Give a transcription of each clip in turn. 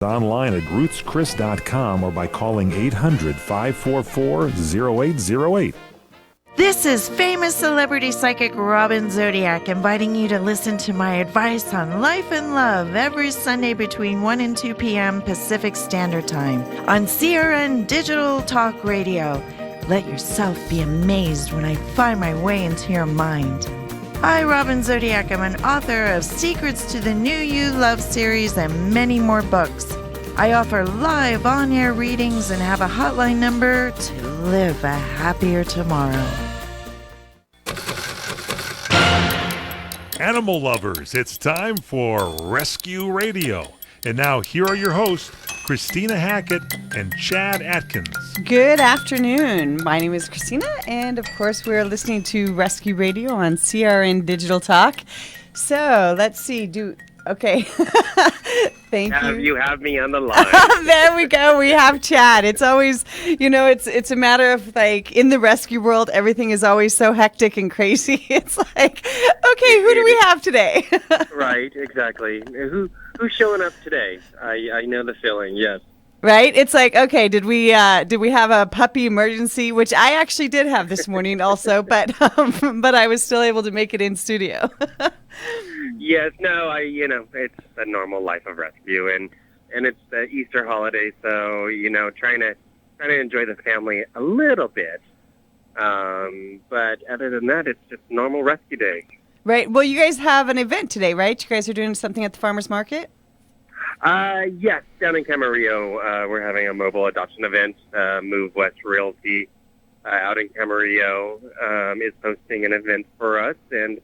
online at rootschris.com or by calling 800-544-0808. This is famous celebrity psychic Robin Zodiac inviting you to listen to my advice on life and love every Sunday between 1 and 2 p.m. Pacific Standard Time on CRN Digital Talk Radio. Let yourself be amazed when I find my way into your mind. Hi, Robin Zodiac. I'm an author of Secrets to the New You Love series and many more books. I offer live on-air readings and have a hotline number to live a happier tomorrow. Animal lovers, it's time for Rescue Radio. And now here are your hosts, Christina Hackett and Chad Atkins. Good afternoon. My name is Christina, and of course, we're listening to Rescue Radio on CRN Digital Talk. So let's see. Okay. Thank you. You have me on the line. There we go. We have Chad. It's always, it's a matter of like in the rescue world, everything is always so hectic and crazy. It's like, okay, who do we have today? Right, exactly. Who's showing up today? I know the feeling. Yes. Right? It's like, okay, did we have a puppy emergency, which I actually did have this morning also, but I was still able to make it in studio. Yes, no, it's a normal life of rescue, and it's the Easter holiday, so trying to enjoy the family a little bit. But other than that, it's just normal rescue day. Right. Well, you guys have an event today, right? You guys are doing something at the farmers market? Yes, down in Camarillo, we're having a mobile adoption event. Move West Realty out in Camarillo is hosting an event for us, and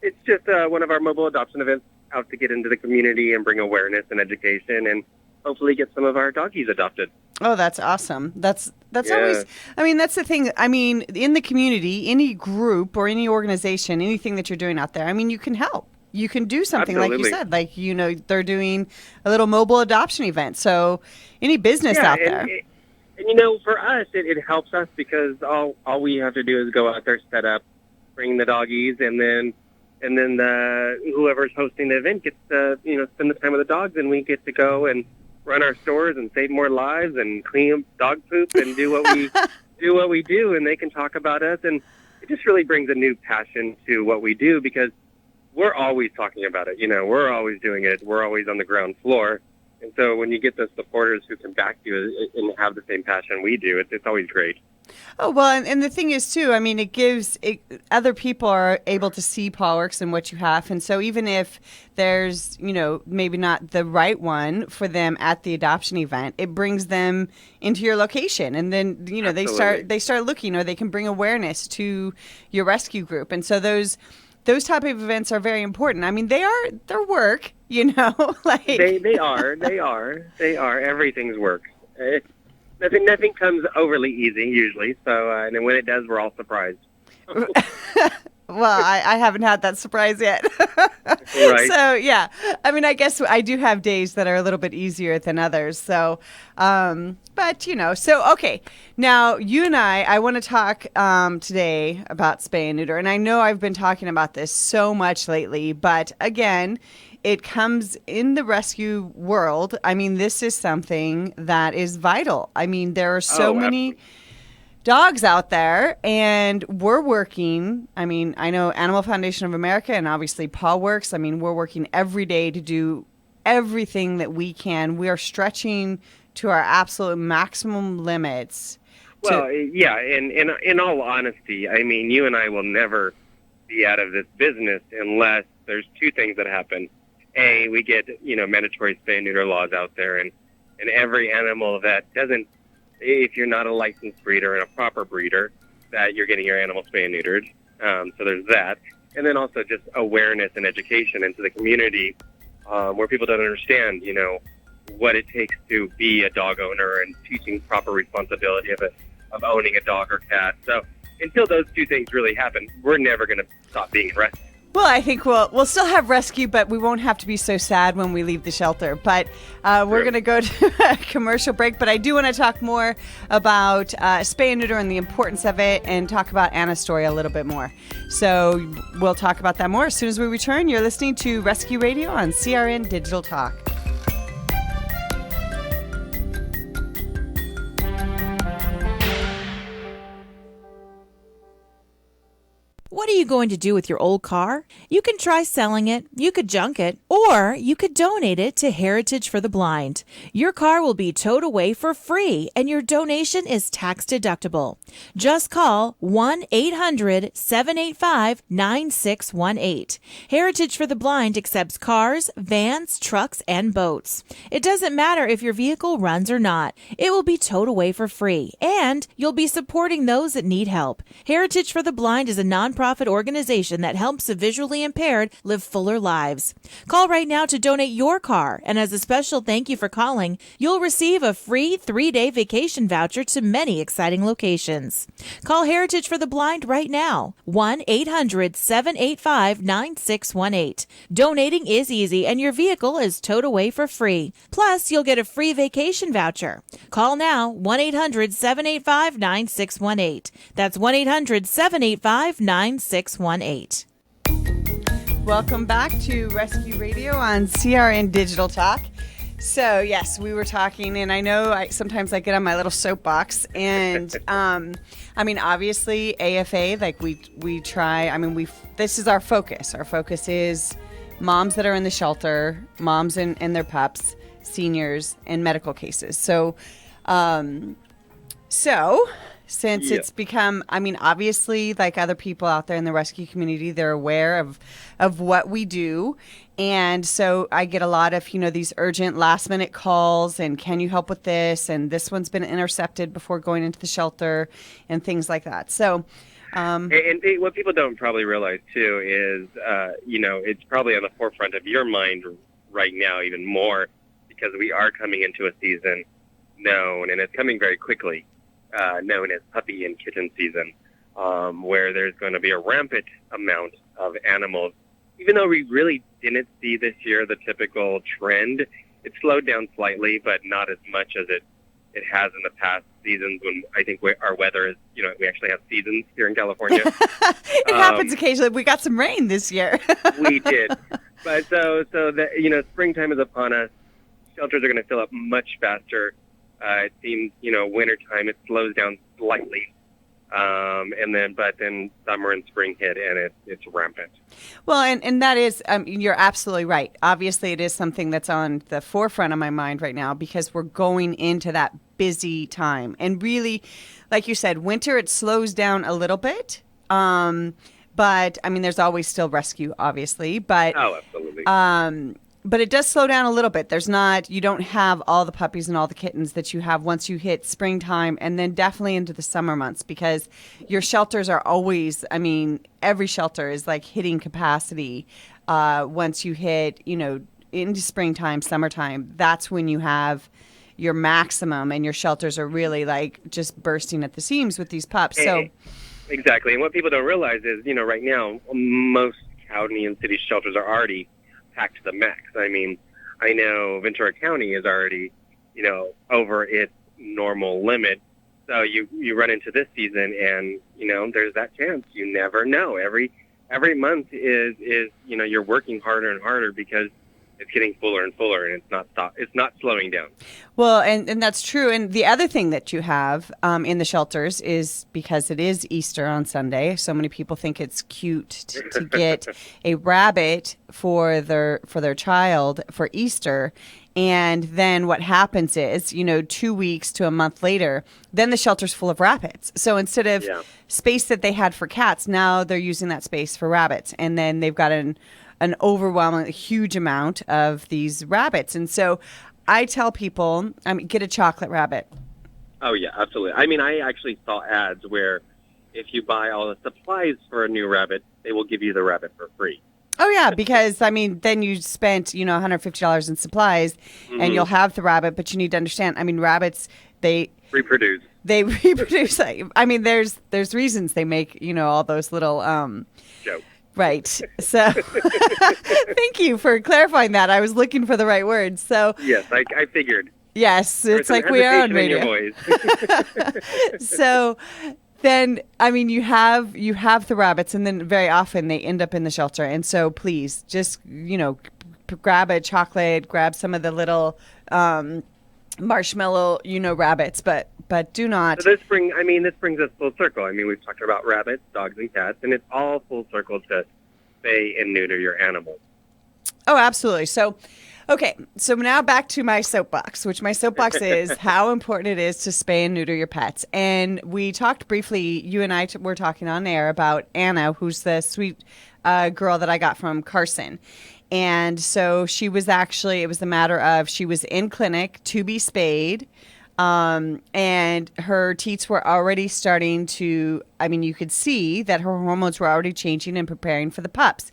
it's just one of our mobile adoption events out to get into the community and bring awareness and education and hopefully get some of our doggies adopted. Oh, that's awesome. That's always, that's the thing. In the community, any group or any organization, anything that you're doing out there, you can help. You can do something. Absolutely. Like you said, they're doing a little mobile adoption event. So any business out there. And for us, it helps us because all we have to do is go out there, set up, bring the doggies, and then whoever's hosting the event gets to, spend the time with the dogs, and we get to go and run our stores and save more lives and clean up dog poop and do what we do, and they can talk about us. And it just really brings a new passion to what we do because we're always talking about it. We're always doing it. We're always on the ground floor. And so when you get those supporters who can back you and have the same passion we do, it's always great. Oh, well, and the thing is, too, other people are able to see PawWorks and what you have. And so even if there's, maybe not the right one for them at the adoption event, it brings them into your location. And then, they start looking, or they can bring awareness to your rescue group. And so those type of events are very important. They're work, like they are. Everything's work. Nothing comes overly easy usually. So, and then when it does, we're all surprised. Well, I haven't had that surprise yet. Right. So, yeah. I guess I do have days that are a little bit easier than others. So, so, okay. Now, you and I want to talk today about spay and neuter. And I know I've been talking about this so much lately, but again, it comes in the rescue world. This is something that is vital. There are so many dogs out there, and we're working. I know Animal Foundation of America and obviously PawWorks. We're working every day to do everything that we can. We are stretching to our absolute maximum limits. Well, yeah, and in all honesty, you and I will never be out of this business unless there's two things that happen. A, we get, mandatory spay and neuter laws out there, and every animal that doesn't, if you're not a licensed breeder and a proper breeder, that you're getting your animal spay and neutered. So there's that. And then also just awareness and education into the community where people don't understand, what it takes to be a dog owner and teaching proper responsibility of owning a dog or cat. So until those two things really happen, we're never going to stop being in rescue. Well, I think we'll still have rescue, but we won't have to be so sad when we leave the shelter. But we're going to go to a commercial break. But I do want to talk more about spay and neuter and the importance of it, and talk about Anna's story a little bit more. So we'll talk about that more as soon as we return. You're listening to Rescue Radio on CRN Digital Talk. what are you going to do with your old car? You can try selling it, you could junk it, or you could donate it to Heritage for the Blind. Your car will be towed away for free, and your donation is tax deductible. Just call 1-800-785-9618. Heritage for the Blind accepts cars, vans, trucks, and boats. It doesn't matter if your vehicle runs or not. It will be towed away for free, and you'll be supporting those that need help. Heritage for the Blind is a nonprofit organization that helps the visually impaired live fuller lives. Call right now to donate your car, and as a special thank you for calling, you'll receive a free 3-day vacation voucher to many exciting locations. Call Heritage for the Blind right now, 1-800-785-9618. Donating is easy, and your vehicle is towed away for free. Plus, you'll get a free vacation voucher. Call now, 1-800-785-9618. That's 1-800-785-9618. Welcome back to Rescue Radio on CRN Digital Talk. So, yes, we were talking, and I know sometimes I get on my little soapbox, and, obviously, AFA, like, we try, this is our focus. Our focus is moms that are in the shelter, moms and their pups, seniors, and medical cases. So, since it's become, obviously, like other people out there in the rescue community, they're aware of what we do. And so I get a lot of, these urgent last minute calls and can you help with this? And this one's been intercepted before going into the shelter and things like that. So, and what people don't probably realize too is, it's probably on the forefront of your mind right now, even more, because we are coming into a season known, and it's coming very quickly, known as puppy and kitten season, where there's going to be a rampant amount of animals. Even though we really didn't see this year the typical trend, it slowed down slightly, but not as much as it has in the past seasons when I think our weather is, we actually have seasons here in California. It happens occasionally. We got some rain this year. We did. But so that, springtime is upon us. Shelters are going to fill up much faster. It seems, wintertime, it slows down slightly. But then summer and spring hit, and it's rampant. Well, and that is, you're absolutely right. Obviously, it is something that's on the forefront of my mind right now because we're going into that busy time. And really, like you said, winter, it slows down a little bit. But, there's always still rescue, obviously. But, oh, absolutely. But it does slow down a little bit. You don't have all the puppies and all the kittens that you have once you hit springtime and then definitely into the summer months because your shelters are always, every shelter is like hitting capacity once you hit, into springtime, summertime. That's when you have your maximum and your shelters are really like just bursting at the seams with these pups. So exactly. And what people don't realize is, right now, most county and city shelters are already packed to the max. I know Ventura County is already, over its normal limit. So you run into this season and, there's that chance. You never know. Every month is you're working harder and harder because it's getting fuller and fuller and it's not slowing down. Well, and that's true. And the other thing that you have in the shelters is because it is Easter on Sunday, so many people think it's cute to get a rabbit for their child for Easter. And then what happens is, 2 weeks to a month later, then the shelter's full of rabbits. So instead of space that they had for cats, now they're using that space for rabbits. And then they've got an overwhelming huge amount of these rabbits. And so I tell people, get a chocolate rabbit. Oh, yeah, absolutely. I actually saw ads where if you buy all the supplies for a new rabbit, they will give you the rabbit for free. Oh, yeah, because, then you spent, $150 in supplies and you'll have the rabbit, but you need to understand, rabbits, they reproduce. They reproduce. There's reasons they make, all those little jokes. Right. So thank you for clarifying that. I was looking for the right words. So yes, I figured. Yes, it's like we are on radio. So then, you have the rabbits, and then very often they end up in the shelter. And so please just, grab a chocolate, grab some of the little marshmallow, rabbits, but but do not. So this brings us full circle. I mean, we've talked about rabbits, dogs, and cats, and it's all full circle to spay and neuter your animals. Oh, absolutely. So, okay. So now back to my soapbox, which my soapbox is how important it is to spay and neuter your pets. And we talked briefly, you and I were talking on air about Anna, who's the sweet girl that I got from Carson. And so she was actually, it was the matter of she was in clinic to be spayed. And her teats were already starting to, I mean, you could see that her hormones were already changing and preparing for the pups.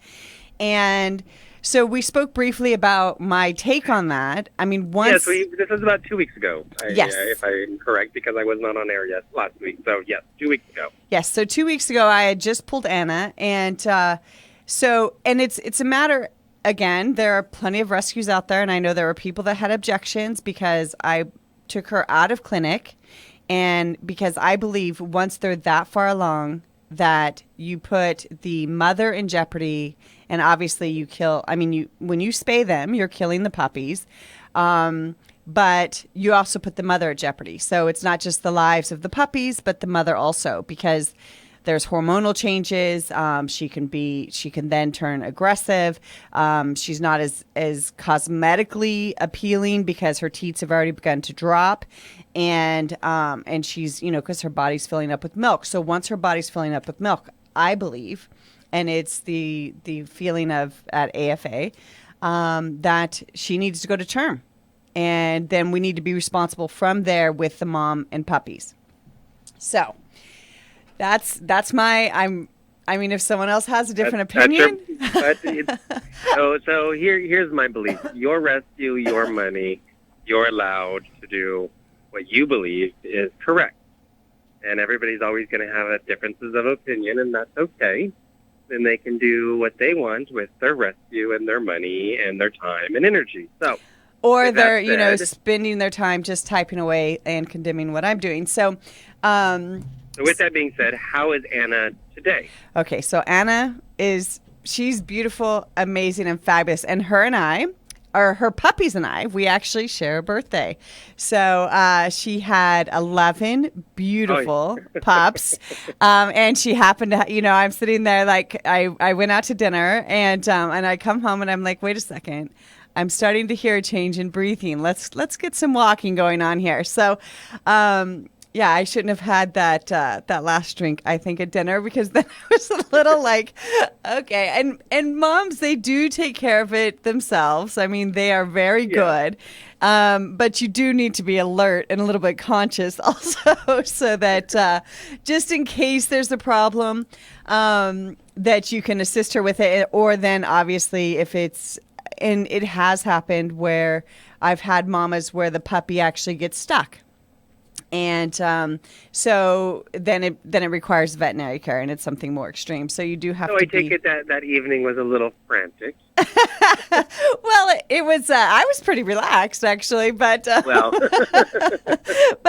And so we spoke briefly about my take on that. I mean, once... Yes, this was about 2 weeks ago, yes. If I'm correct, because I was not on air yet last week. So, yes, 2 weeks ago. Yes, so 2 weeks ago, I had just pulled Anna. And and it's a matter... Again, there are plenty of rescues out there, and I know there were people that had objections because I took her out of clinic, and because I believe once they're that far along that you put the mother in jeopardy, and obviously you kill. I mean, when you spay them, you're killing the puppies, but you also put the mother at jeopardy. So it's not just the lives of the puppies, but the mother also, because there's hormonal changes. She can then turn aggressive. She's not as cosmetically appealing because her teats have already begun to drop, and she's, because her body's filling up with milk. So once her body's filling up with milk, I believe, and it's the feeling of at AFA that she needs to go to term, and then we need to be responsible from there with the mom and puppies. So. That's my. I mean, if someone else has a different opinion. So here's my belief. Your rescue, your money. You're allowed to do what you believe is correct, and everybody's always going to have differences of opinion, and that's okay. Then they can do what they want with their rescue and their money and their time and energy. So. Or they're spending their time just typing away and condemning what I'm doing. So. So with that being said, how is Anna today? Okay, so Anna she's beautiful, amazing, and fabulous. And her puppies and I, we actually share a birthday. So she had 11 beautiful pups. And she happened to, I'm sitting there like I went out to dinner and I come home and I'm like, wait a second. I'm starting to hear a change in breathing. Let's get some walking going on here. So, yeah, I shouldn't have had that last drink, I think, at dinner, because then I was a little like, okay. And moms, they do take care of it themselves. I mean, they are very good. But you do need to be alert and a little bit conscious also, so that just in case there's a problem, that you can assist her with it. Or then obviously if and it has happened where I've had mamas where the puppy actually gets stuck. And so then it requires veterinary care, and it's something more extreme. So you do have to. So I take it that evening was a little frantic. Well, it was. I was pretty relaxed actually, but but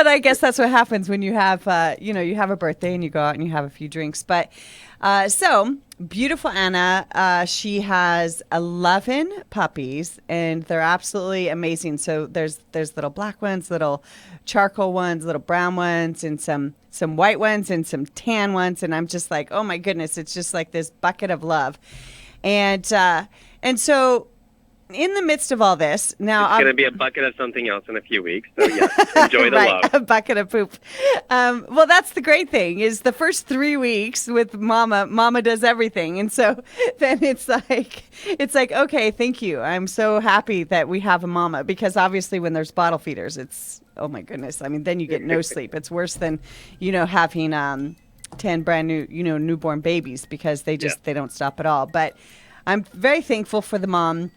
I guess that's what happens when you have you have a birthday and you go out and you have a few drinks. But so beautiful Anna, she has 11 puppies, and they're absolutely amazing. So there's little black ones, little charcoal ones, little brown ones, and some white ones and some tan ones. And I'm just like, oh my goodness, it's just like this bucket of love. And so in the midst of all this, now it's going to be a bucket of something else in a few weeks. So yeah, enjoy the love. A bucket of poop. Well, that's the great thing is the first 3 weeks with Mama does everything, and so then it's like okay, thank you. I'm so happy that we have a mama, because obviously when there's bottle feeders, it's oh my goodness. I mean, then you get no sleep. It's worse than having 10 brand new newborn babies, because they don't stop at all. But I'm very thankful for the mom.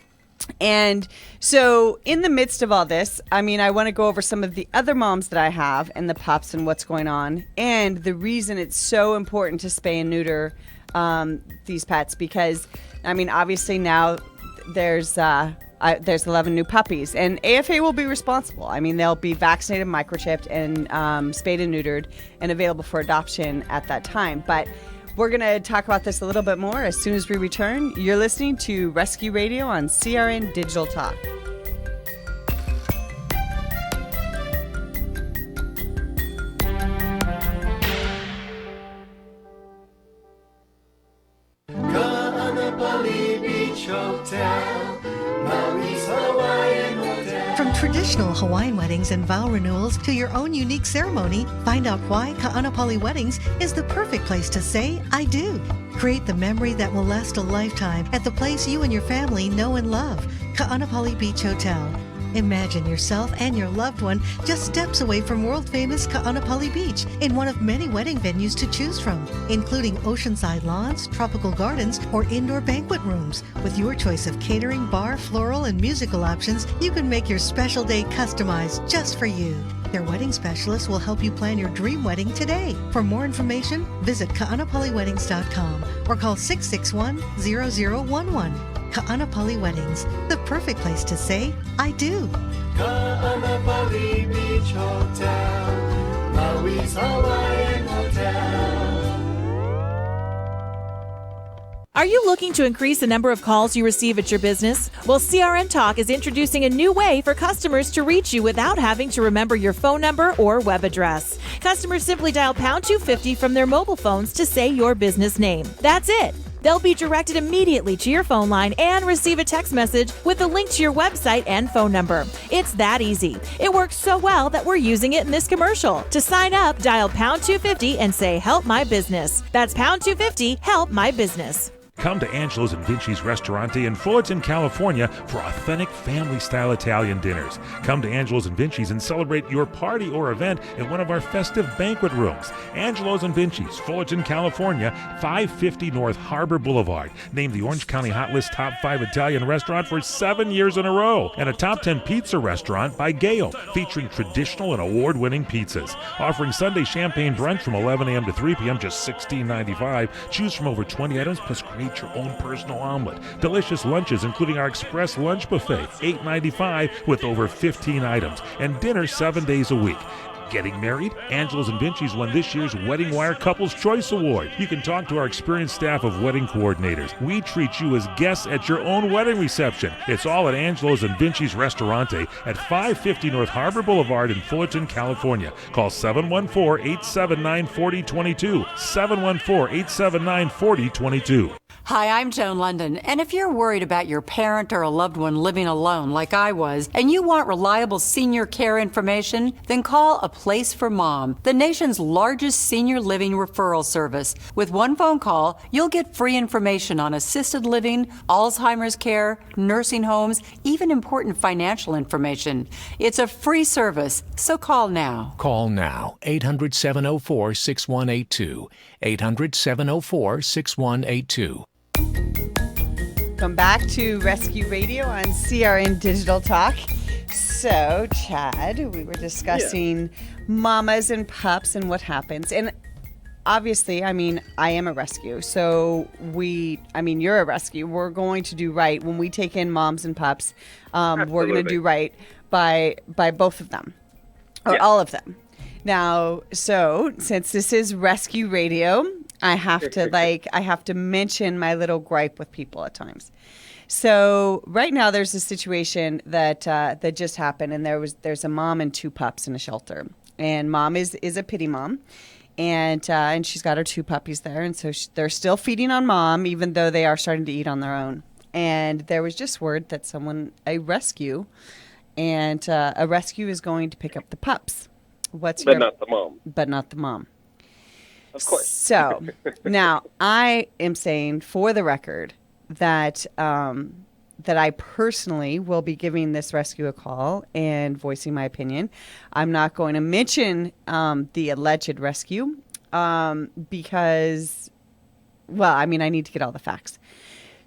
And so in the midst of all this, I mean, I want to go over some of the other moms that I have and the pups and what's going on, and the reason it's so important to spay and neuter these pets, because, I mean, obviously now there's 11 new puppies, and AFA will be responsible. I mean, they'll be vaccinated, microchipped, and spayed and neutered and available for adoption at that time. But we're going to talk about this a little bit more as soon as we return. You're listening to Rescue Radio on CRN Digital Talk. Beach Hotel, Maui's Hawaiian Hotel. From traditional Hawaiian weddings and vow renewals to your own unique ceremony, find out why Ka'anapali Weddings is the perfect place to say, I do. Create the memory that will last a lifetime at the place you and your family know and love, Ka'anapali Beach Hotel. Imagine yourself and your loved one just steps away from world-famous Ka'anapali Beach in one of many wedding venues to choose from, including oceanside lawns, tropical gardens, or indoor banquet rooms. With your choice of catering, bar, floral, and musical options, you can make your special day customized just for you. Their wedding specialist will help you plan your dream wedding today. For more information, visit ka'anapaliweddings.com or call 661-0011. Ka'anapali Weddings, the perfect place to say, I do. Ka'anapali Beach Hotel, Maui's Hawaiian Hotel. Are you looking to increase the number of calls you receive at your business? Well, CRM Talk is introducing a new way for customers to reach you without having to remember your phone number or web address. Customers simply dial pound 250 from their mobile phones to say your business name. That's it. They'll be directed immediately to your phone line and receive a text message with a link to your website and phone number. It's that easy. It works so well that we're using it in this commercial. To sign up, dial pound 250 and say, help my business. That's pound 250, help my business. Come to Angelo's and Vinci's Restaurante in Fullerton, California for authentic family-style Italian dinners. Come to Angelo's and Vinci's and celebrate your party or event in one of our festive banquet rooms. Angelo's and Vinci's, Fullerton, California, 550 North Harbor Boulevard. Named the Orange County Hot List Top 5 Italian restaurant for 7 years in a row. And a Top 10 pizza restaurant by Gale, featuring traditional and award-winning pizzas. Offering Sunday champagne brunch from 11 a.m. to 3 p.m., just $16.95. Choose from over 20 items, plus create your own personal omelet. Delicious lunches, including our express lunch buffet, $8.95 with over 15 items. And dinner 7 days a week. Getting married? Angelo's and Vinci's won this year's Wedding Wire Couples Choice Award. You can talk to our experienced staff of wedding coordinators. We treat you as guests at your own wedding reception. It's all at Angelo's and Vinci's Restaurante at 550 North Harbor Boulevard in Fullerton, California. Call 714-879-4022. 714-879-4022. Hi, I'm Joan London, and if you're worried about your parent or a loved one living alone like I was, and you want reliable senior care information, then call A Place for Mom, the nation's largest senior living referral service. With one phone call, you'll get free information on assisted living, Alzheimer's care, nursing homes, even important financial information. It's a free service, so call now. Call now, 800-704-6182, 800-704-6182. Welcome back to Rescue Radio on CRN Digital Talk. So, Chad, we were discussing mamas and pups and what happens. And obviously, I am a rescue. So you're a rescue. We're going to do right. When we take in moms and pups, we're going to do right by both of them or all of them. Now, so since this is Rescue Radio, I have to mention my little gripe with people at times. So right now there's a situation that just happened, and there's a mom and two pups in a shelter, and mom is a pity mom, and she's got her two puppies there, and so they're still feeding on mom even though they are starting to eat on their own. And there was just word that a rescue is going to pick up the pups. But not the mom. Of course. So now I am saying for the record that I personally will be giving this rescue a call and voicing my opinion. I'm not going to mention the alleged rescue because, I need to get all the facts.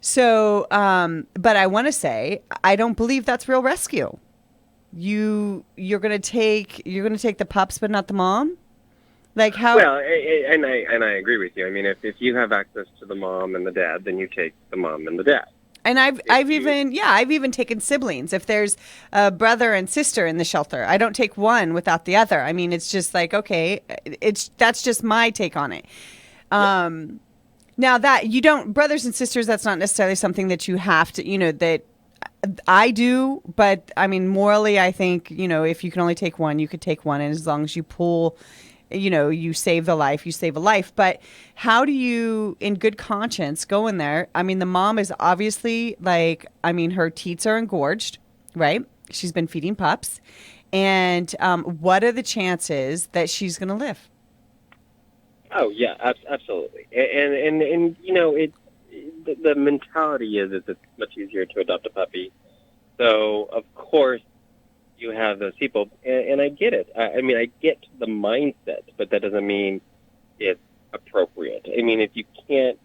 So, but I want to say I don't believe that's real rescue. You're gonna take the pups, but not the mom. Like how? Well, and I agree with you. I mean, if you have access to the mom and the dad, then you take the mom and the dad. And I've even taken siblings. If there's a brother and sister in the shelter, I don't take one without the other. I mean, it's just like, okay, that's just my take on it. Now that you don't, brothers and sisters, that's not necessarily something that you have to, that I do. But I mean, morally, I think, if you can only take one, you could take one. And as long as you pool you save the life, you save a life. But how do you, in good conscience, go in there? I mean, the mom is obviously her teats are engorged, right? She's been feeding pups. And what are the chances that she's going to live? Oh yeah, absolutely. And the mentality is it's much easier to adopt a puppy. So of course you have those people, and I get it. I mean, I get the mindset, but that doesn't mean it's appropriate. I mean, if you can't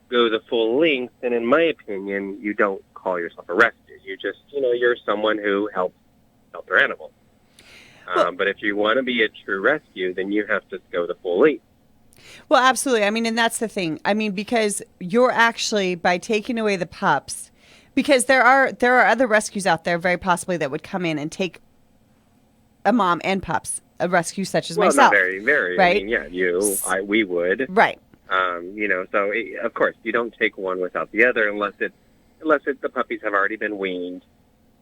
go the full length, then in my opinion, you don't call yourself a rescue. You just, you're someone who helps their animals. But if you want to be a true rescue, then you have to go the full length. Well, absolutely. I mean, and that's the thing. I mean, because you're actually, by taking away the pups, because there are other rescues out there, very possibly, that would come in and take a mom and pups, a rescue such as myself. Not very, very. Right? I mean, yeah, we would. Right. So of course you don't take one without the other unless the puppies have already been weaned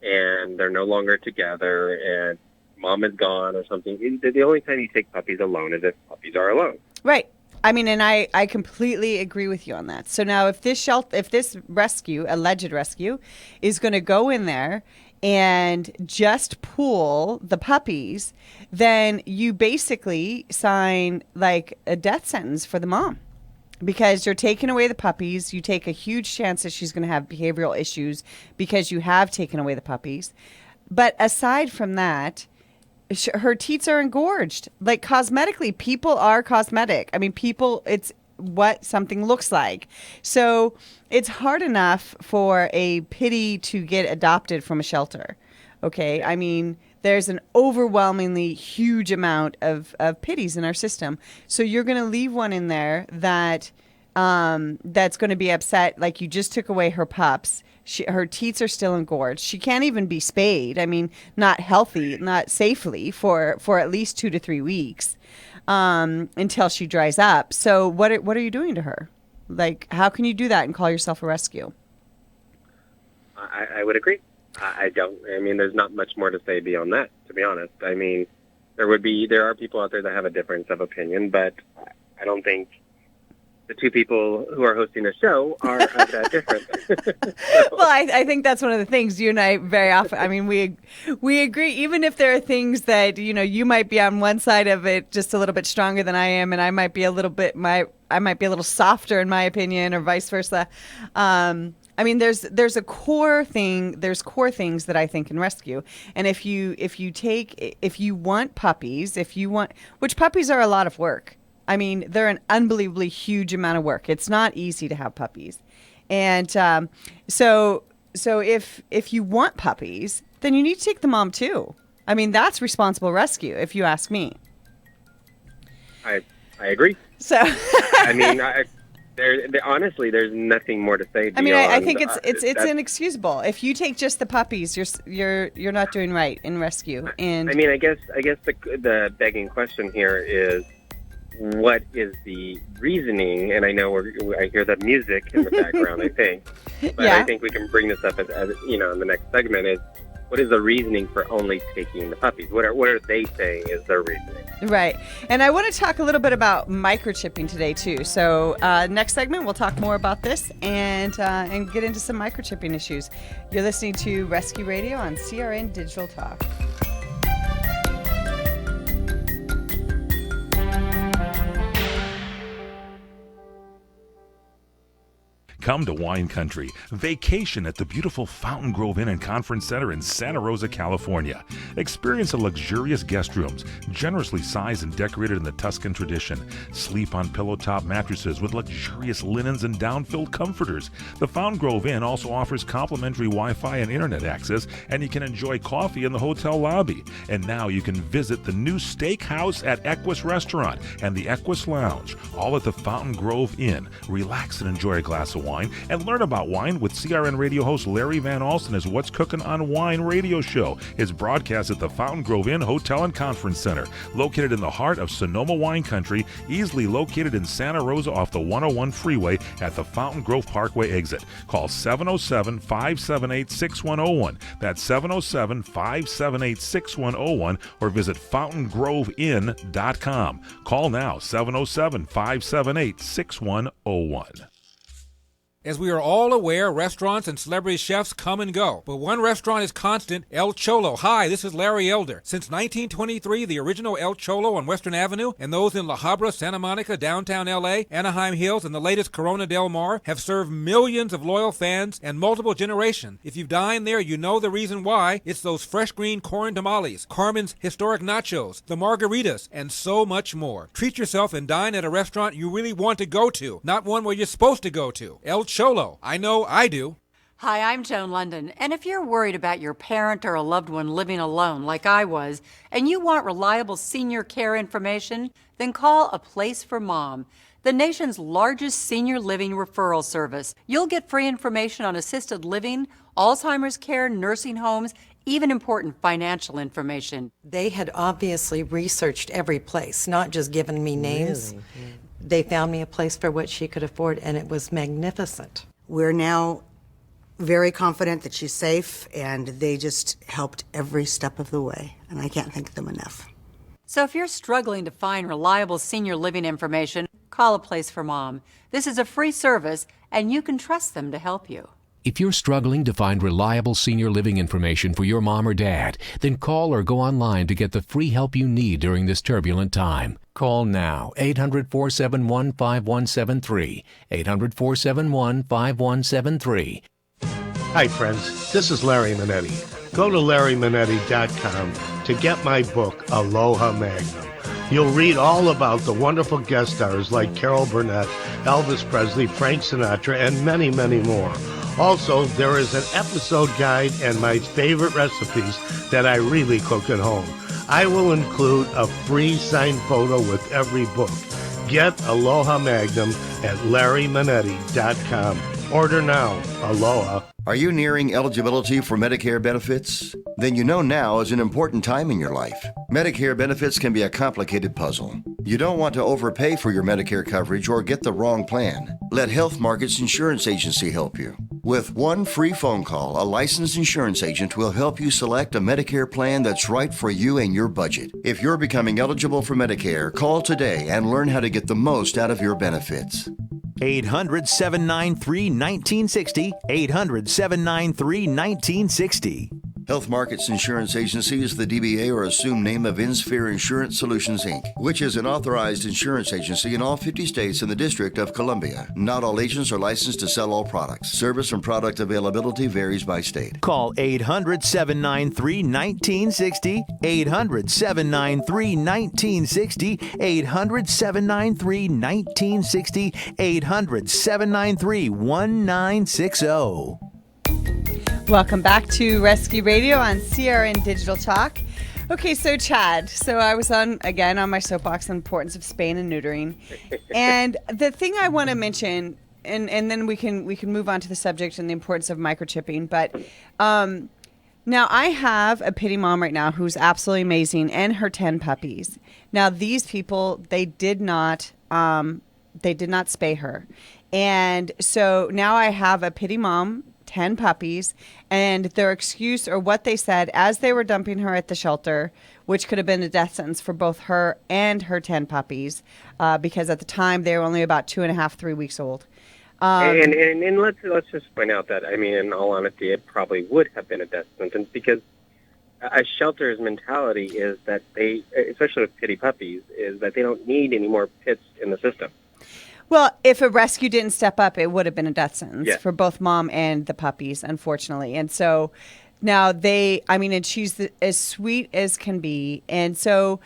and they're no longer together and mom is gone or something. The only time you take puppies alone is if puppies are alone. Right. I mean, and I completely agree with you on that. So now if this rescue, alleged rescue, is going to go in there and just pool the puppies, then you basically sign like a death sentence for the mom. Because you're taking away the puppies, you take a huge chance that she's going to have behavioral issues because you have taken away the puppies. But aside from that, her teats are engorged. Like cosmetically, people are cosmetic. I mean, it's what something looks like. So it's hard enough for a pitty to get adopted from a shelter. Okay. I mean, there's an overwhelmingly huge amount of pitties in our system. So you're going to leave one in there that's going to be upset. Like you just took away her pups. Her teats are still engorged. She can't even be spayed. I mean, not healthy, not safely for at least 2 to 3 weeks until she dries up. So what are you doing to her? Like, how can you do that and call yourself a rescue? I would agree. I don't. I mean, there's not much more to say beyond that, to be honest. I mean, there are people out there that have a difference of opinion, but I don't think the two people who are hosting the show are that different. Well, I think that's one of the things you and I very often, I mean, we agree, even if there are things that, you might be on one side of it just a little bit stronger than I am, and I might be a little softer in my opinion, or vice versa. I mean, there's a core thing. There's core things that I think in rescue, and if you want puppies, which puppies are a lot of work. I mean, they're an unbelievably huge amount of work. It's not easy to have puppies, and so if you want puppies, then you need to take the mom too. I mean, that's responsible rescue, if you ask me. I agree. So I mean, honestly, there's nothing more to say. I mean, I think it's inexcusable. If you take just the puppies, you're not doing right in rescue. And I mean, I guess the begging question here is, what is the reasoning? And I know I hear the music in the background, I think, but yeah. I think we can bring this up as in the next segment is, what is the reasoning for only taking the puppies? What are they saying is their reasoning? Right. And I want to talk a little bit about microchipping today, too. So next segment, we'll talk more about this and get into some microchipping issues. You're listening to Rescue Radio on CRN Digital Talk. Come to Wine Country. Vacation at the beautiful Fountain Grove Inn and Conference Center in Santa Rosa, California. Experience the luxurious guest rooms, generously sized and decorated in the Tuscan tradition. Sleep on pillow-top mattresses with luxurious linens and down-filled comforters. The Fountain Grove Inn also offers complimentary Wi-Fi and internet access, and you can enjoy coffee in the hotel lobby. And now you can visit the new steakhouse at Equus Restaurant and the Equus Lounge, all at the Fountain Grove Inn. Relax and enjoy a glass of wine wine and learn about wine with CRN radio host Larry Van Alsten's What's Cooking on Wine radio show. It's broadcast at the Fountain Grove Inn Hotel and Conference Center, located in the heart of Sonoma wine country, easily located in Santa Rosa off the 101 freeway at the Fountain Grove Parkway exit. Call 707-578-6101. That's 707-578-6101 or visit fountaingroveinn.com. Call now, 707-578-6101. As we are all aware, restaurants and celebrity chefs come and go. But one restaurant is constant, El Cholo. Hi, this is Larry Elder. Since 1923, the original El Cholo on Western Avenue and those in La Habra, Santa Monica, downtown LA, Anaheim Hills, and the latest Corona Del Mar have served millions of loyal fans and multiple generations. If you've dined there, you know the reason why. It's those fresh green corn tamales, Carmen's historic nachos, the margaritas, and so much more. Treat yourself and dine at a restaurant you really want to go to, not one where you're supposed to go to. El Cholo. I know I do. Hi, I'm Joan London, and if you're worried about your parent or a loved one living alone like I was, and you want reliable senior care information, then call A Place for Mom, the nation's largest senior living referral service. You'll get free information on assisted living, Alzheimer's care, nursing homes, even important financial information. They had obviously researched every place, not just given me names. Really? Yeah. They found me a place for what she could afford, and it was magnificent. We're now very confident that she's safe, and they just helped every step of the way, and I can't thank them enough. So if you're struggling to find reliable senior living information, call A Place for Mom. This is a free service, and you can trust them to help you. If you're struggling to find reliable senior living information for your mom or dad, then call or go online to get the free help you need during this turbulent time. Call now, 800-471-5173, 800-471-5173. Hi, friends. This is Larry Manetti. Go to LarryManetti.com to get my book, Aloha Magnum. You'll read all about the wonderful guest stars like Carol Burnett, Elvis Presley, Frank Sinatra, and many, many more. Also, there is an episode guide and my favorite recipes that I really cook at home. I will include a free signed photo with every book. Get Aloha Magnum at LarryManetti.com. Order now. Aloha. Are you nearing eligibility for Medicare benefits? Then you know now is an important time in your life. Medicare benefits can be a complicated puzzle. You don't want to overpay for your Medicare coverage or get the wrong plan. Let Health Markets Insurance Agency help you. With one free phone call, a licensed insurance agent will help you select a Medicare plan that's right for you and your budget. If you're becoming eligible for Medicare, call today and learn how to get the most out of your benefits. 800-793-1960, 800-793-1960. Health Markets Insurance Agency is the DBA or assumed name of InSphere Insurance Solutions, Inc., which is an authorized insurance agency in all 50 states and the District of Columbia. Not all agents are licensed to sell all products. Service and product availability varies by state. Call 800-793-1960, 800-793-1960, 800-793-1960, 800-793-1960. Welcome back to Rescue Radio on CRN Digital Talk. Okay, so Chad, I was on my soapbox on the importance of spaying and neutering. And the thing I want to mention, and then we can move on to the subject and the importance of microchipping, but now I have a pity mom right now who's absolutely amazing, and her 10 puppies. Now these people, they did not spay her. And so now I have a pity mom, 10 puppies, and their excuse, or what they said as they were dumping her at the shelter, which could have been a death sentence for both her and her 10 puppies, because at the time they were only about 2.5, 3 weeks old. And let's just point out that, I mean, in all honesty, it probably would have been a death sentence, because a shelter's mentality is that they, especially with pity puppies, is that they don't need any more pits in the system. Well, if a rescue didn't step up, it would have been a death sentence Yeah. for both mom and the puppies, unfortunately. And so now and she's as sweet as can be. And so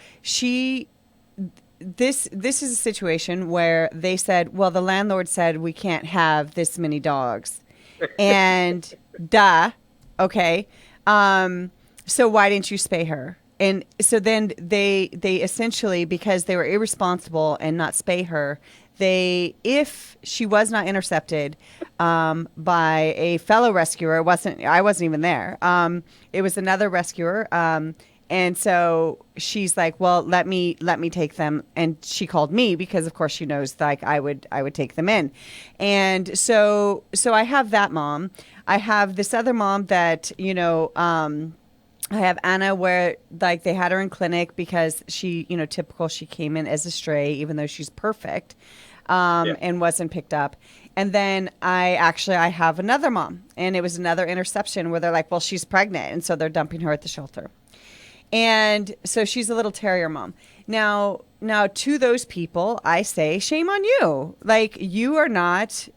this is a situation where they said, well, the landlord said we can't have this many dogs. And okay. So why didn't you spay her? And so then they essentially, because they were irresponsible and not spay her, if she was not intercepted by a fellow rescuer, I wasn't even there. It was another rescuer. And so she's like, well, let me take them. And she called me because, of course, she knows like I would take them in. And so I have that mom. I have this other mom that, I have Anna where like they had her in clinic because she, typical, she came in as a stray, even though she's perfect, and wasn't picked up. And then I have another mom, and it was another interception where they're like, well, she's pregnant. And so they're dumping her at the shelter. And so she's a little terrier mom. Now to those people, I say, shame on you. Like you are not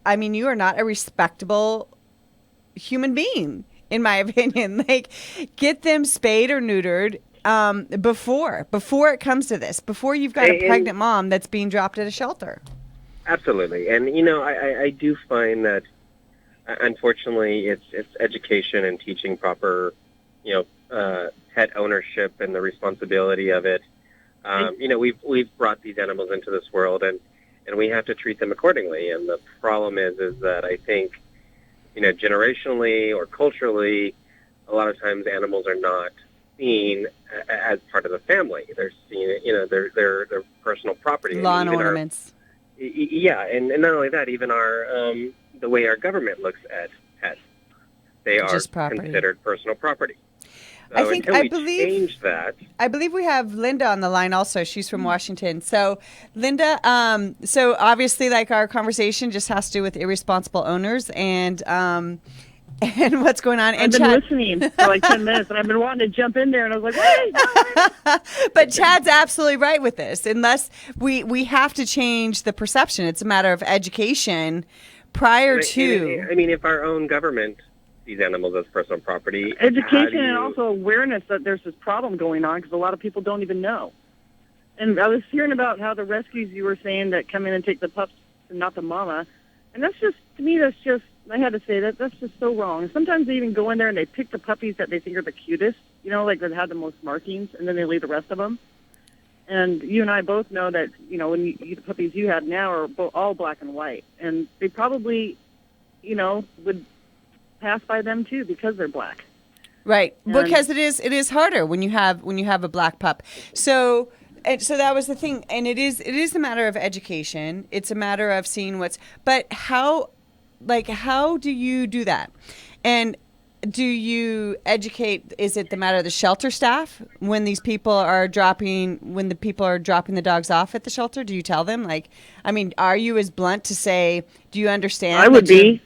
a respectable human being, in my opinion. Like get them spayed or neutered before it comes to this, before you've got a pregnant mom that's being dropped at a shelter. Absolutely. And, I do find that, unfortunately, it's education and teaching proper, pet ownership and the responsibility of it. We've brought these animals into this world, and we have to treat them accordingly. And the problem is that I think, generationally or culturally, a lot of times animals are not seen as part of the family. They're seen, they're personal property. Lawn ornaments. And not only that, even the way our government looks at pets, they are considered personal property. So I believe we have Linda on the line also. She's from Washington. So Linda, so obviously like our conversation just has to do with irresponsible owners and what's going on. I've been listening for like 10 minutes and I've been wanting to jump in there and I was like, wait. But Chad's absolutely right with this. Unless we have to change the perception. It's a matter of education prior to. I mean, if our own government these animals as personal property. Education and also awareness that there's this problem going on because a lot of people don't even know. And I was hearing about how the rescues you were saying that come in and take the pups and not the mama. And that's just, to me, I had to say that's just so wrong. And sometimes they even go in there and they pick the puppies that they think are the cutest, like that have the most markings, and then they leave the rest of them. And you and I both know that, when the puppies you have now are all black and white. And they probably, would pass by them too because they're black. Right. Because it is harder when you have a black pup. So that was the thing. And it is a matter of education. It's a matter of seeing but how do you do that? And do you educate, is it the matter of the shelter staff when the people are dropping the dogs off at the shelter? Do you tell them are you as blunt to say, do you understand? I would be.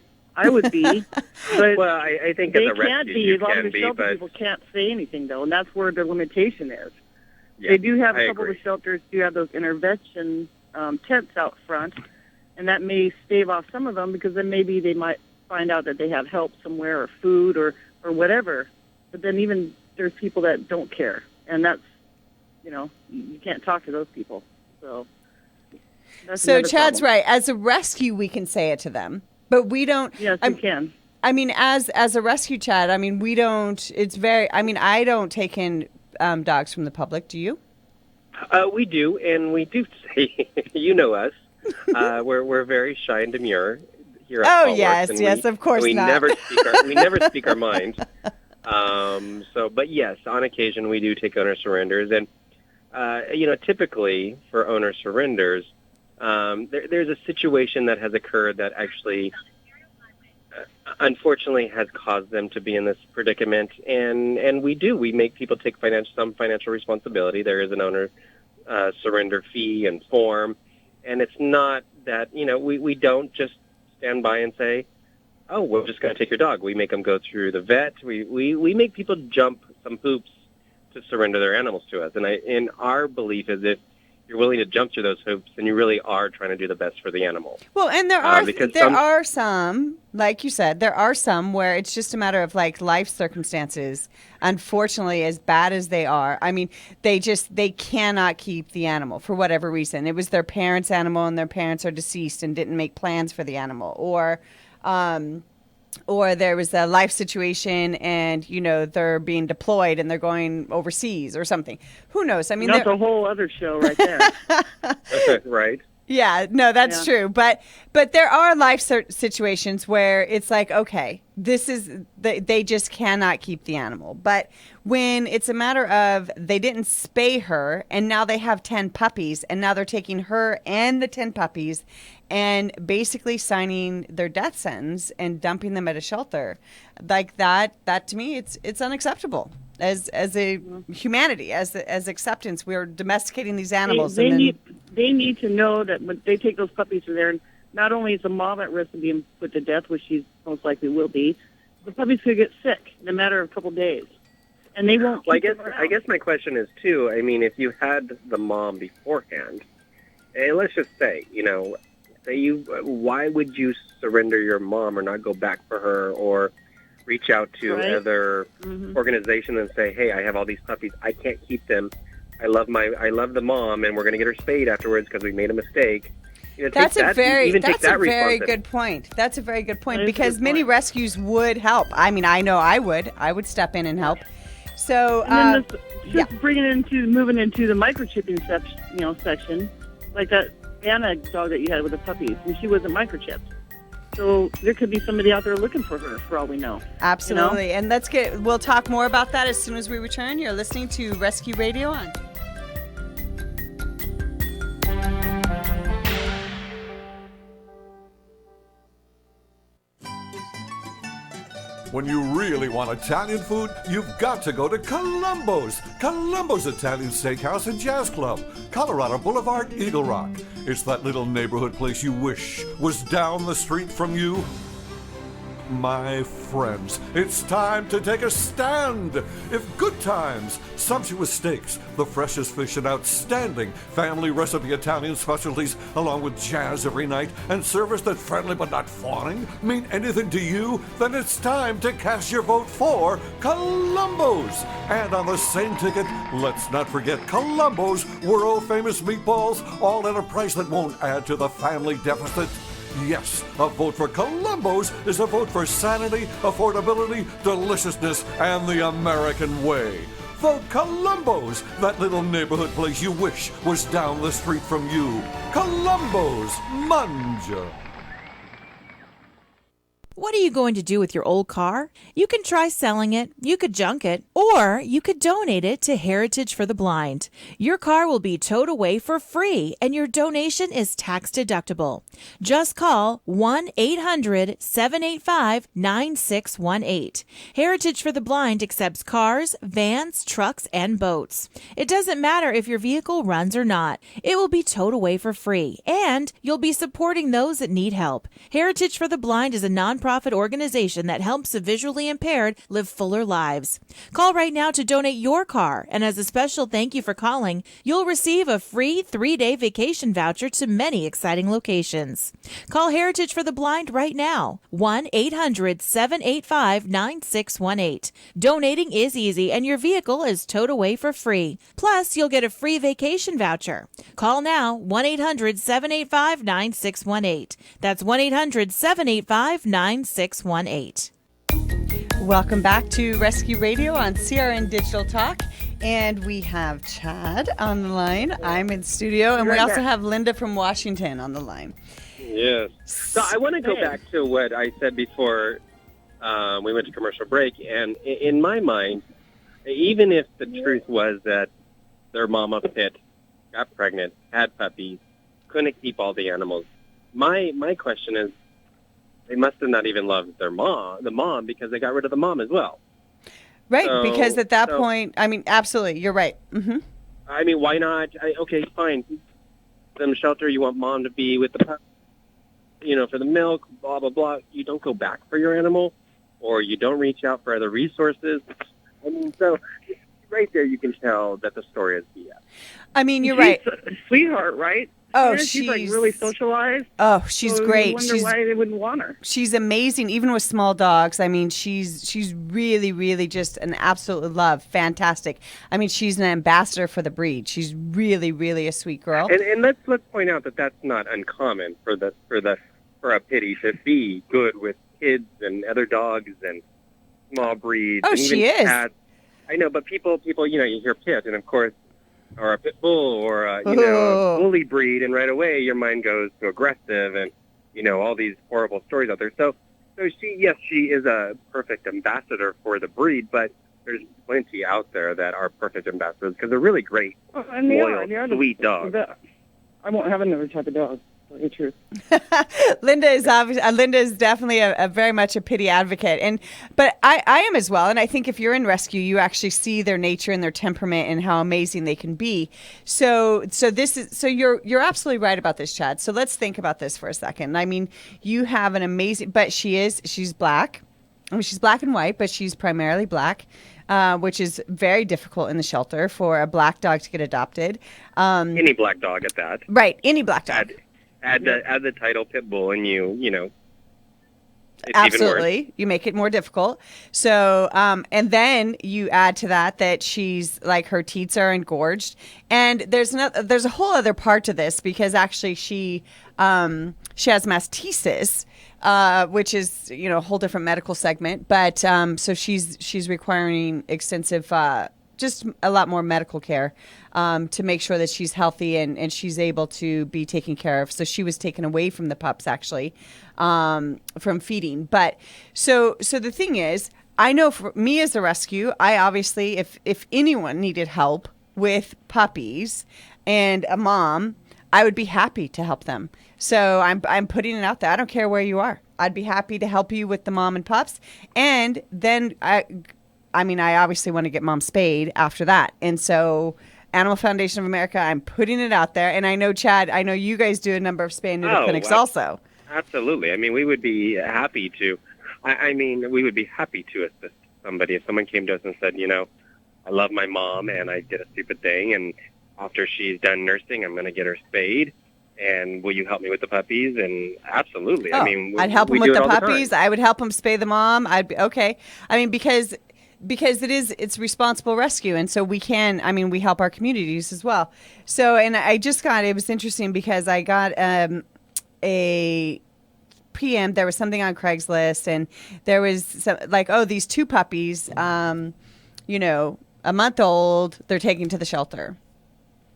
But well, I think they at the can't be. A lot of the shelter people can't say anything, though, and that's where the limitation is. Yeah, they do have a couple of shelters do have those intervention tents out front, and that may stave off some of them because then maybe they might find out that they have help somewhere or food or whatever. But then even there's people that don't care, and that's, you can't talk to those people. So Chad's problem. Right. As a rescue, we can say it to them. But we don't. Yes, you can. I mean, as a rescue, Chad, I mean, we don't. It's very. I mean, I don't take in dogs from the public. Do you? We do, and we do say, us. We're very shy and demure here at Paulworth, yes, of course we not. We never speak our mind. But yes, on occasion we do take owner surrenders, and typically for owner surrenders. There's a situation that has occurred that actually, unfortunately, has caused them to be in this predicament, and we make people take some financial responsibility. There is an owner surrender fee and form, and it's not that we don't just stand by and say, oh, we're just going to take your dog. We make them go through the vet. We make people jump some hoops to surrender their animals to us, and our belief is if you're willing to jump through those hoops, and you really are trying to do the best for the animal. Well, and there are some, like you said, there are some where it's just a matter of life circumstances. Unfortunately, as bad as they are, I mean, they cannot keep the animal for whatever reason. It was their parents' animal, and their parents are deceased and didn't make plans for the animal, or there was a life situation and, they're being deployed and they're going overseas or something. Who knows? I mean, that's a whole other show right there. Right. Yeah, no, that's true. But there are life situations where it's like, okay, they just cannot keep the animal. But when it's a matter of they didn't spay her and now they have 10 puppies and now they're taking her and the 10 puppies and basically signing their death sentence and dumping them at a shelter, like that to me, it's unacceptable. As a humanity, as acceptance, we're domesticating these animals. They need to know that when they take those puppies from there, not only is the mom at risk of being put to death, which she most likely will be, the puppies could get sick in a matter of a couple of days, and they won't. Well, I guess my question is too. I mean, if you had the mom beforehand, and let's just say, why would you surrender your mom or not go back for her or reach out to other organizations and say, hey, I have all these puppies. I can't keep them. I love the mom, and we're going to get her spayed afterwards because we made a mistake. That's a very good point. That's a very good point because many rescues would help. I mean, I know I would step in and help. So, moving into the microchipping section, like that Anna dog that you had with the puppies, and she wasn't microchipped. So there could be somebody out there looking for her, for all we know. Absolutely. And we'll talk more about that as soon as we return. You're listening to Rescue Radio On. When you really want Italian food, you've got to go to Columbo's. Columbo's Italian Steakhouse and Jazz Club, Colorado Boulevard, Eagle Rock. It's that little neighborhood place you wish was down the street from you. My friends, it's time to take a stand. If good times, sumptuous steaks, the freshest fish and outstanding family recipe Italian specialties, along with jazz every night and service that's friendly but not fawning, mean anything to you, then it's time to cast your vote for Columbo's. And on the same ticket, let's not forget Columbo's world-famous meatballs, all at a price that won't add to the family deficit. Yes, a vote for Columbo's is a vote for sanity, affordability, deliciousness, and the American way. Vote Columbo's, that little neighborhood place you wish was down the street from you. Columbo's, manja. What are you going to do with your old car? You can try selling it, you could junk it, or you could donate it to Heritage for the Blind. Your car will be towed away for free, and your donation is tax deductible. Just call 1-800-785-9618. Heritage for the Blind accepts cars, vans, trucks, and boats. It doesn't matter if your vehicle runs or not. It will be towed away for free, and you'll be supporting those that need help. Heritage for the Blind is a nonprofit organization that helps the visually impaired live fuller lives. Call right now to donate your car, and as a special thank you for calling, you'll receive a free 3-day vacation voucher to many exciting locations. Call Heritage for the Blind right now, 1-800-785-9618. Donating is easy, and your vehicle is towed away for free. Plus, you'll get a free vacation voucher. Call now, 1-800-785-9618. That's 1-800-785-9618. Welcome back to Rescue Radio on CRN Digital Talk. And we have Chad on the line. I'm in studio. And we also have Linda from Washington on the line. Yes. So I want to go back to what I said before we went to commercial break. And in my mind, even if the truth was that their mama pit got pregnant, had puppies, couldn't keep all the animals, my question is, they must have not even loved the mom, because they got rid of the mom as well. Right, because at that point, I mean, absolutely, you're right. Mm-hmm. I mean, why not? Okay, fine. Them shelter, you want mom to be with the pup, for the milk, blah, blah, blah. You don't go back for your animal, or you don't reach out for other resources. I mean, so right there you can tell that the story is BS. I mean, you're right. A sweetheart, right? Oh, she's like really socialized. Oh, she's great. I wonder why they wouldn't want her. She's amazing, even with small dogs. I mean, she's really, really just an absolute love. Fantastic. I mean, she's an ambassador for the breed. She's really, really a sweet girl. And let's point out that that's not uncommon for a pitty to be good with kids and other dogs and small breeds. Oh, and even she is. Cats. I know, but people, you hear pit, and of course, or a pit bull or a bully breed, and right away your mind goes to aggressive and all these horrible stories out there. So she is a perfect ambassador for the breed, but there's plenty out there that are perfect ambassadors because they're really great, and loyal, they are sweet dogs. I won't have another type of dog. To tell you the truth. Linda is definitely a very much a pity advocate, but I am as well. And I think if you're in rescue, you actually see their nature and their temperament and how amazing they can be. So you're absolutely right about this, Chad. So let's think about this for a second. I mean, you have an amazing, but she's black. I mean, she's black and white, but she's primarily black. Which is very difficult in the shelter for a black dog to get adopted. Any black dog at that. Right, any black dog. Add the title pit bull, and it's absolutely even worse. You make it more difficult. So, and then you add to that she's like her teats are engorged, and there's a whole other part to this because actually she has mastitis. Which is a whole different medical segment, but so she's requiring extensive, just a lot more medical care to make sure that she's healthy and she's able to be taken care of. So she was taken away from the pups actually from feeding. But so the thing is, I know for me as a rescue, I obviously if anyone needed help with puppies and a mom, I would be happy to help them. So I'm putting it out there. I don't care where you are. I'd be happy to help you with the mom and pups. And then I obviously want to get mom spayed after that. And so Animal Foundation of America, I'm putting it out there. And I know, Chad, you guys do a number of spay and neuter clinics also. Absolutely. I mean, we would be happy to. We would be happy to assist somebody if someone came to us and said, I love my mom and I did a stupid thing, and after she's done nursing, I'm going to get her spayed. And will you help me with the puppies? And absolutely. I'd help them with the puppies. I would help them spay the mom. I'd be okay. Because it's responsible rescue. And so we help our communities as well. So, and it was interesting because I got a PM. There was something on Craigslist and there was some, these two puppies, a month old, they're taking to the shelter.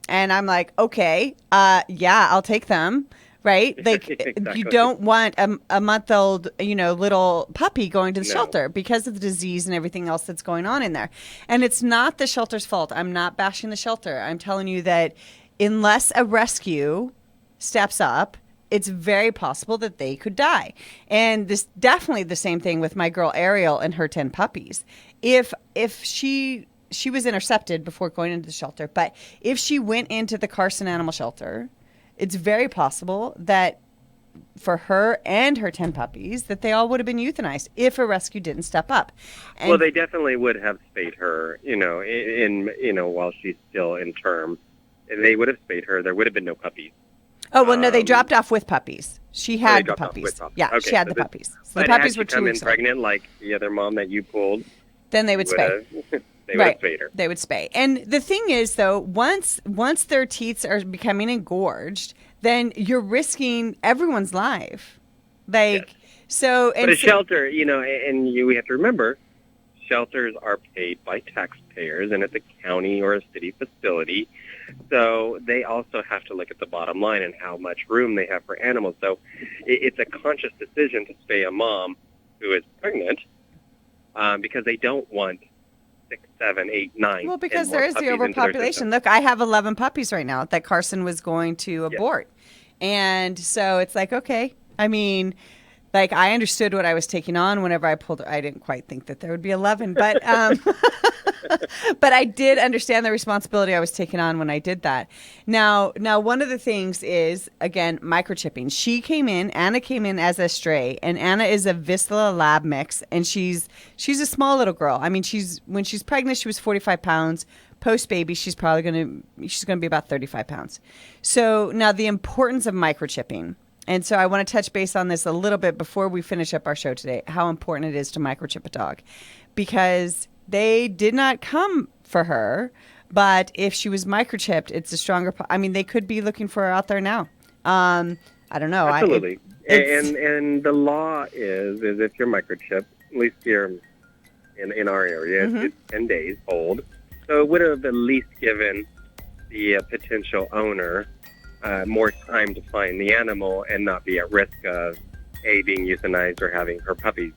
And I'm like, okay, yeah, I'll take them, right? Like, exactly. You don't want a month-old, little puppy going to the shelter because of the disease and everything else that's going on in there. And it's not the shelter's fault. I'm not bashing the shelter. I'm telling you that unless a rescue steps up, it's very possible that they could die. And this definitely the same thing with my girl Ariel and her 10 puppies. If she was intercepted before going into the shelter, but if she went into the Carson Animal Shelter, it's very possible that for her and her 10 puppies, that they all would have been euthanized if a rescue didn't step up. And well, they definitely would have spayed her, while she's still in term. They would have spayed her. There would have been no puppies. Oh, well, no, they dropped off with puppies. She had the puppies. puppies. Yeah, okay, she had the puppies. So the but puppies had were she 2 come in weeks old. pregnant like the other mom that you pulled, Then they would spay. They would have spayed her. They would spay. And the thing is, though, once their teats are becoming engorged, then you're risking everyone's life. So. But a shelter, we have to remember, shelters are paid by taxpayers, and it's a county or a city facility. So they also have to look at the bottom line and how much room they have for animals. So it's a conscious decision to spay a mom who is pregnant because they don't want 6, 7, 8, 9. Well, because there is the overpopulation. Look, I have 11 puppies right now that Carson was going to abort. And so it's like, okay. I understood what I was taking on whenever I pulled. I didn't quite think that there would be 11, but but I did understand the responsibility I was taking on when I did that. Now, one of the things is, again, microchipping. Anna came in as a stray, and Anna is a Vizsla Lab mix, and she's a small little girl. When she's pregnant, she was 45 pounds. Post baby, she's going to be about 35 pounds. So now the importance of microchipping. And so I want to touch base on this a little bit before we finish up our show today, how important it is to microchip a dog. Because they did not come for her, but if she was microchipped, it's a stronger... they could be looking for her out there now. I don't know. Absolutely. And the law is if you're microchipped, at least here in our area, it's 10 days old. So it would have at least given the potential owner more time to find the animal and not be at risk of being euthanized or having her puppy,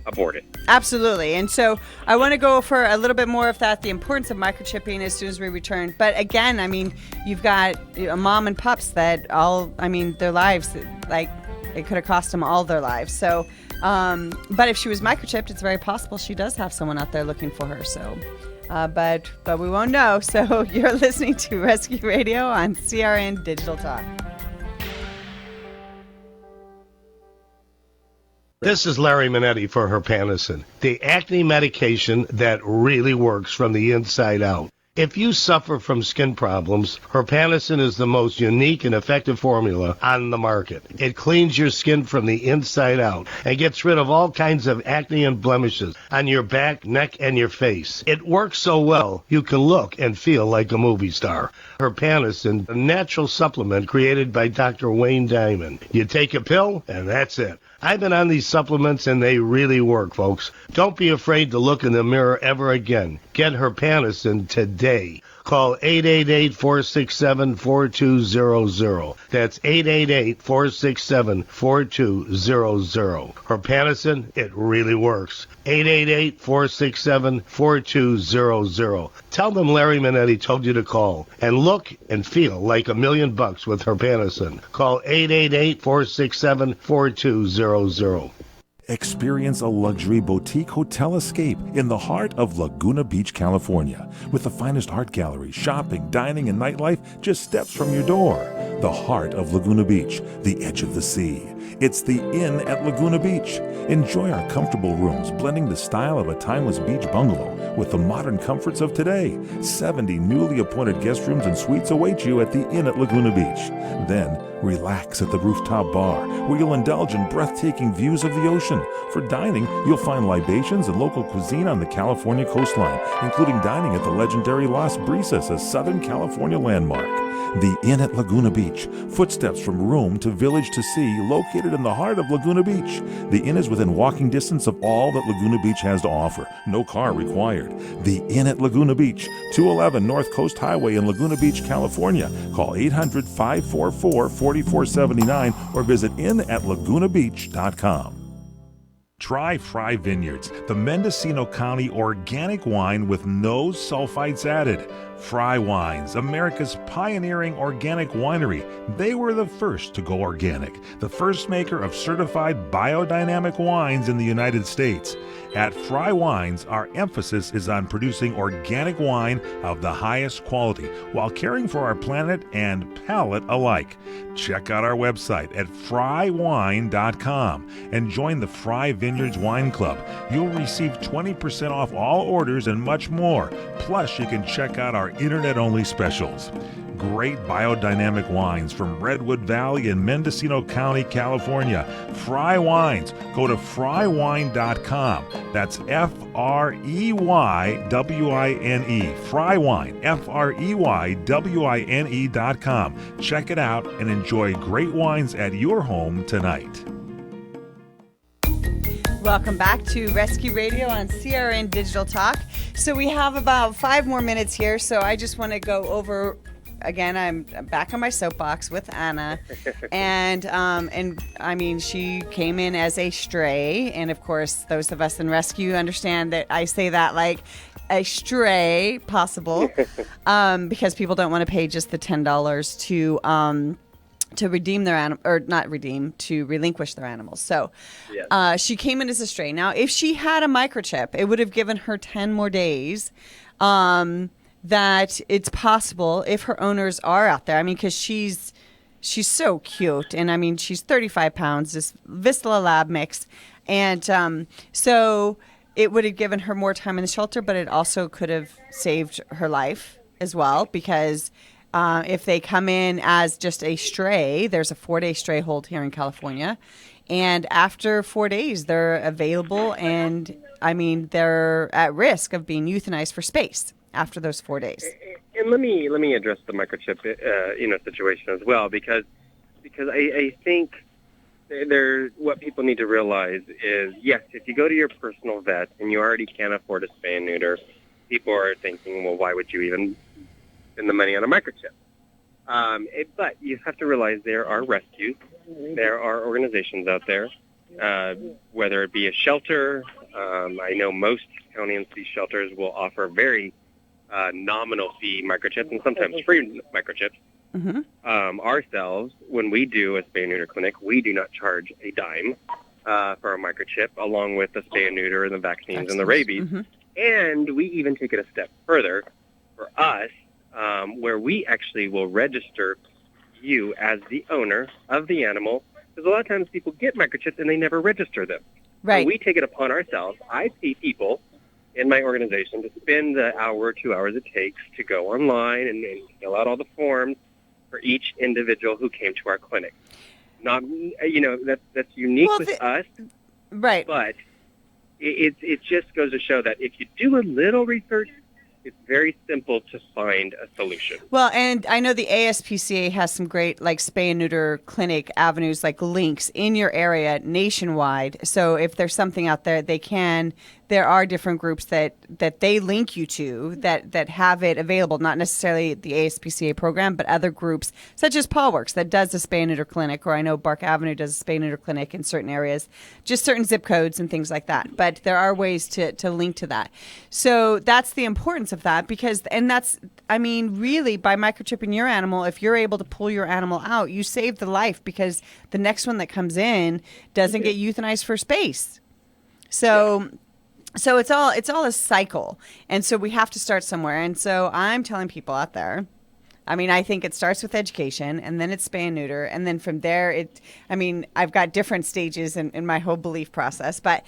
aborted. Absolutely. And so I want to go for a little bit more of that, the importance of microchipping as soon as we return. But again, I mean, you've got a mom and pups that their lives, like, it could have cost them all their lives. So, but if she was microchipped, it's very possible she does have someone out there looking for her. So, but we won't know. So you're listening to Rescue Radio on CRN Digital Talk. This is Larry Minetti for Herpanicin, the acne medication that really works from the inside out. If you suffer from skin problems, Herpanicin is the most unique and effective formula on the market. It cleans your skin from the inside out and gets rid of all kinds of acne and blemishes on your back, neck, and your face. It works so well, you can look and feel like a movie star. Herpanicin, a natural supplement created by Dr. Wayne Diamond. You take a pill, and that's it. I've been on these supplements, and they really work, folks. Don't be afraid to look in the mirror ever again. Get Herpanicin today. Call 888-467-4200. That's 888-467-4200. Herpanicin, it really works. 888-467-4200. Tell them Larry Minetti told you to call and look and feel like $1 million with Herpanicin. Call 888-467-4200. Experience a luxury boutique hotel escape in the heart of Laguna Beach, California, with the finest art gallery, shopping, dining, and nightlife just steps from your door. The heart of Laguna Beach, the edge of the sea. It's the Inn at Laguna Beach. Enjoy our comfortable rooms, blending the style of a timeless beach bungalow with the modern comforts of today. 70 newly appointed guest rooms and suites await you at the Inn at Laguna Beach. Then, relax at the rooftop bar, where you'll indulge in breathtaking views of the ocean. For dining, you'll find libations and local cuisine on the California coastline, including dining at the legendary Las Brisas, a Southern California landmark. The Inn at Laguna Beach, footsteps from room to village to sea, located in the heart of Laguna Beach. The Inn is within walking distance of all that Laguna Beach has to offer. No car required. The Inn at Laguna Beach, 211 North Coast Highway in Laguna Beach, California. Call 800-544-4479 or visit innatlagunabeach.com. Try Fry Vineyards, the Mendocino County organic wine with no sulfites added. Fry Wines, America's pioneering organic winery. They were the first to go organic, the first maker of certified biodynamic wines in the United States. At Fry Wines, our emphasis is on producing organic wine of the highest quality while caring for our planet and palate alike. Check out our website at frywine.com and join the Fry Vineyards Wine Club. You'll receive 20% off all orders and much more. Plus, you can check out our internet-only specials. Great biodynamic wines from Redwood Valley in Mendocino County, California. Fry Wines. Go to frywine.com. That's F-R-E-Y-W-I-N-E. Fry Wine. F-R-E-Y-W-I-N-E.com. Check it out and enjoy great wines at your home tonight. Welcome back to Rescue Radio on CRN Digital Talk. So we have about 5 more minutes here, so I just want to go over. Again, I'm back on my soapbox with Anna, and I mean, she came in as a stray, and of course, those of us in rescue understand that I say that like a stray possible, because people don't want to pay just the $10 to redeem their animal, or not redeem, to relinquish their animals. So she came in as a stray. Now, if she had a microchip, it would have given her 10 more days. That it's possible if her owners are out there. I mean, because she's so cute, and I mean, she's 35 pounds, this Vistula Lab mix, and so it would have given her more time in the shelter, but it also could have saved her life as well, because if they come in as just a stray, there's a 4-day stray hold here in California, and after 4 days, they're available, and I mean, they're at risk of being euthanized for space after those 4 days. And let me address the microchip situation as well, because I think what people need to realize is, yes, if you go to your personal vet and you already can't afford a spay and neuter, people are thinking, well, why would you even than the money on a microchip. But you have to realize there are rescues. There are organizations out there, whether it be a shelter. I know most county and city shelters will offer very nominal fee microchips and sometimes free microchips. Ourselves, when we do a spay and neuter clinic, we do not charge a dime for a microchip, along with the spay and neuter and the vaccines and the rabies. And we even take it a step further for us, where we actually will register you as the owner of the animal, because a lot of times people get microchips and they never register them. Right. So we take it upon ourselves. I pay people in my organization to spend the hour or 2 hours it takes to go online and fill out all the forms for each individual who came to our clinic. Not, that's unique with us. Right. But it just goes to show that if you do a little research, it's very simple to find a solution. Well, and I know the ASPCA has some great spay and neuter clinic avenues, links in your area nationwide. So if there's something out there, there are different groups that they link you to that have it available, not necessarily the ASPCA program, but other groups such as Paul Works that does a spay and neuter clinic, or I know Bark Avenue does a spay and neuter clinic in certain areas, just certain zip codes and things like that. But there are ways to link to that. So that's the importance of that, really by microchipping your animal, if you're able to pull your animal out, you save the life, because the next one that comes in doesn't get euthanized for space. So it's all a cycle. And so we have to start somewhere. And so I'm telling people out there, I think it starts with education, and then it's spay and neuter. And then from there, I've got different stages in my whole belief process, but,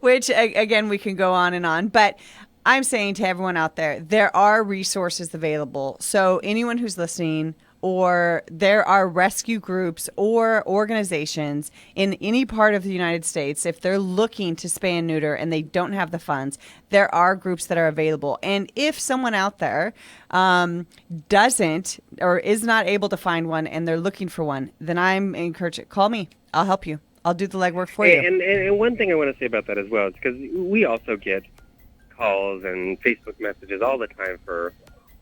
which again, we can go on and on, but I'm saying to everyone out there are resources available. So anyone who's listening, or there are rescue groups or organizations in any part of the United States, if they're looking to spay and neuter and they don't have the funds, there are groups that are available. And if someone out there doesn't or is not able to find one and they're looking for one, then I'm encouraged, call me. I'll help you. I'll do the legwork for you. And one thing I want to say about that as well is because we also get calls and Facebook messages all the time for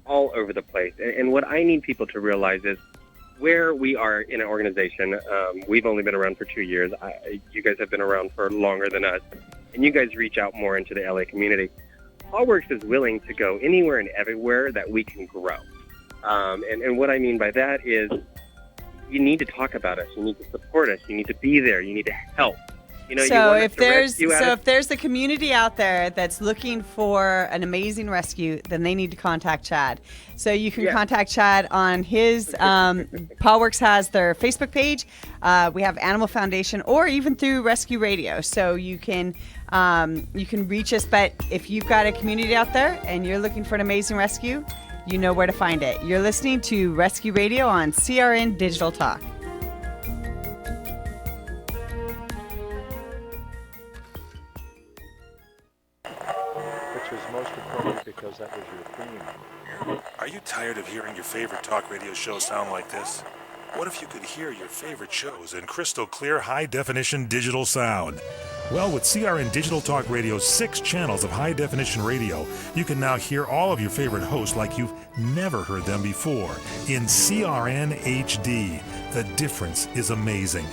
all over the place. And what I need people to realize is where we are in an organization, we've only been around for 2 years. You guys have been around for longer than us, and you guys reach out more into the LA community. Paul Works is willing to go anywhere and everywhere that we can grow. And what I mean by that is you need to talk about us. You need to support us. You need to be there. You need to help. If there's the community out there that's looking for an amazing rescue, then they need to contact Chad. So you can contact Chad on his Paul Works has their Facebook page. We have Animal Foundation, or even through Rescue Radio. So you can reach us. But if you've got a community out there and you're looking for an amazing rescue, you know where to find it. You're listening to Rescue Radio on CRN Digital Talk. Most appropriate because that was your theme. Are you tired of hearing your favorite talk radio show sound like this? What if you could hear your favorite shows in crystal clear, high-definition digital sound? Well, with CRN Digital Talk Radio's 6 channels of high-definition radio, you can now hear all of your favorite hosts like you've never heard them before in CRN HD. The difference is amazing.